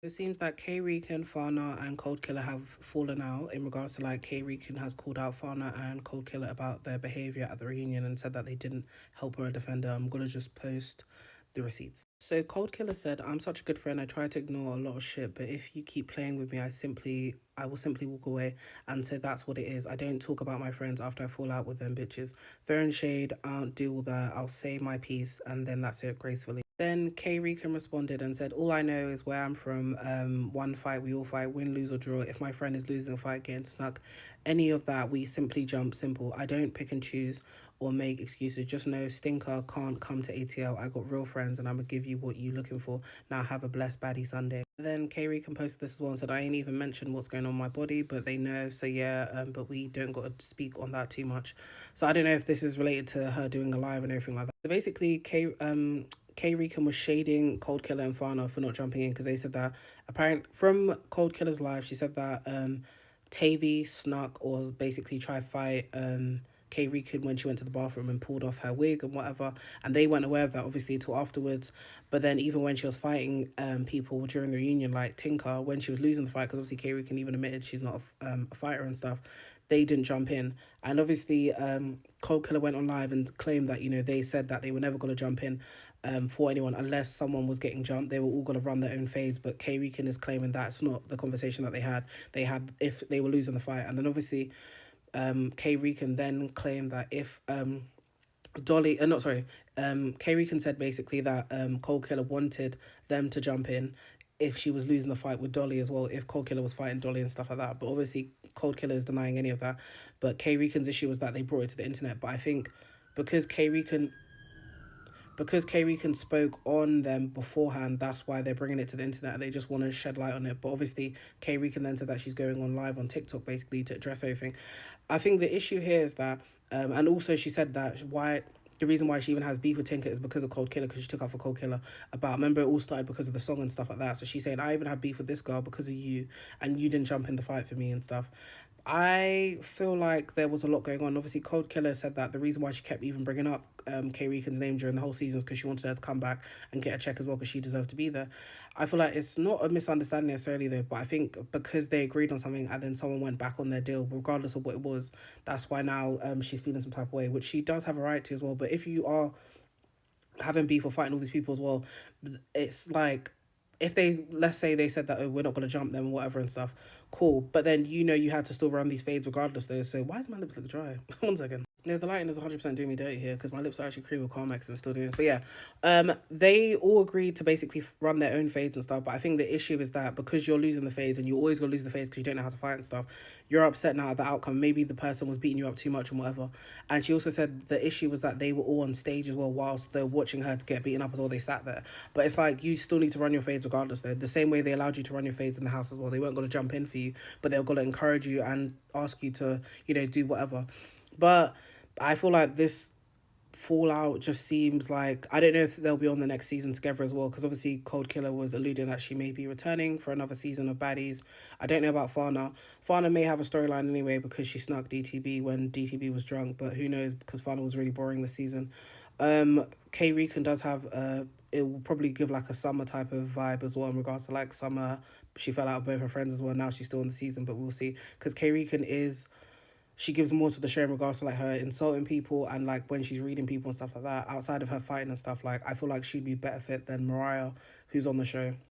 It seems that Rican, Fana, and Kold Killer have fallen out in regards to like Rican has called out Fana and Kold Killer about their behavior at the reunion and said that they didn't help her defend her. I'm gonna just post the receipts. So Cold Killer said, "I'm such a good friend. I try to ignore a lot of shit, but if you keep playing with me, I will simply walk away." And so that's what it is. I don't talk about my friends after I fall out with them bitches. Throwing shade, I don't do all that. I'll say my piece and then that's it gracefully. Then Rican responded and said, "All I know is where I'm from. One fight, we all fight, win, lose, or draw. If my friend is losing a fight, getting snuck, any of that, we simply jump. Simple. I don't pick and choose or make excuses. Just know Stinker can't come to ATL. I got real friends and I'm going to give you what you looking for. Now have a blessed baddie Sunday." Then Rican posted this as well and said, "I ain't even mentioned what's going on in my body, but they know. So yeah, but we don't got to speak on that too much." So I don't know if this is related to her doing a live and everything like that. So basically, Rican was shading Cold Killer and Fana for not jumping in because they said that apparent from Cold Killer's live, she said that Tavy snuck or basically tried to fight Rican when she went to the bathroom and pulled off her wig and whatever, and they weren't aware of that obviously until afterwards. But then even when she was fighting people during the reunion, like Tinker, when she was losing the fight, because obviously Rican even admitted she's not a fighter and stuff, they didn't jump in. And obviously, Cold Killer went on live and claimed that, they said that they were never going to jump in for anyone unless someone was getting jumped. They were all going to run their own fades. But Rican is claiming that's not the conversation that they had. They had if they were losing the fight. And then obviously, Rican then claimed that if Dolly, not sorry, Rican said basically that Cold Killer wanted them to jump in if she was losing the fight with Dolly as well, if Cold Killer was fighting Dolly and stuff like that. But obviously, Cold Killer is denying any of that. But Rican's issue was that they brought it to the internet. But I think because Rican spoke on them beforehand, that's why they're bringing it to the internet. They just want to shed light on it. But obviously, Rican then said that she's going on live on TikTok basically to address everything. I think the issue here is that, and also she said that the reason why she even has beef with Tinker is because of Cold Killer, because she took out for Cold Killer. Remember, it all started because of the song and stuff like that. So she's saying, "I even have beef with this girl because of you, and you didn't jump in the fight for me and stuff." I feel like there was a lot going on. Obviously, Cold Killer said that the reason why she kept even bringing up Rican's name during the whole season is because she wanted her to come back and get a check as well because she deserved to be there. I feel like it's not a misunderstanding necessarily though, but I think because they agreed on something and then someone went back on their deal, regardless of what it was, that's why now she's feeling some type of way, which she does have a right to as well. But if you are having beef or fighting all these people as well, it's like if they, let's say they said that, "Oh, we're not going to jump them," or whatever and stuff, cool, but then you had to still run these fades regardless though. So why is my lips look dry? One second. No, the lighting is 100% doing me dirty here because my lips are actually cream with Carmex and still doing this. But yeah, they all agreed to basically run their own fades and stuff. But I think the issue is that because you're losing the fades and you always gonna lose the fades because you don't know how to fight and stuff, you're upset now at the outcome. Maybe the person was beating you up too much and whatever. And she also said the issue was that they were all on stage as well whilst they're watching her get beaten up as well. They sat there. But it's like you still need to run your fades regardless though. The same way they allowed you to run your fades in the house as well. They weren't gonna jump in for you, but they were gonna encourage you and ask you to, do whatever. But I feel like this fallout just seems like I don't know if they'll be on the next season together as well because obviously Cold Killer was alluding that she may be returning for another season of Baddies. I don't know about Fana. Fana may have a storyline anyway because she snuck DTB when DTB was drunk, but who knows because Fana was really boring this season. Rican does have it will probably give like a summer type of vibe as well in regards to like summer. She fell out with both her friends as well. Now she's still in the season, but we'll see because Rican is she gives more to the show in regards to like her insulting people and like when she's reading people and stuff like that. Outside of her fighting and stuff, like I feel like she'd be better fit than Mariah, who's on the show.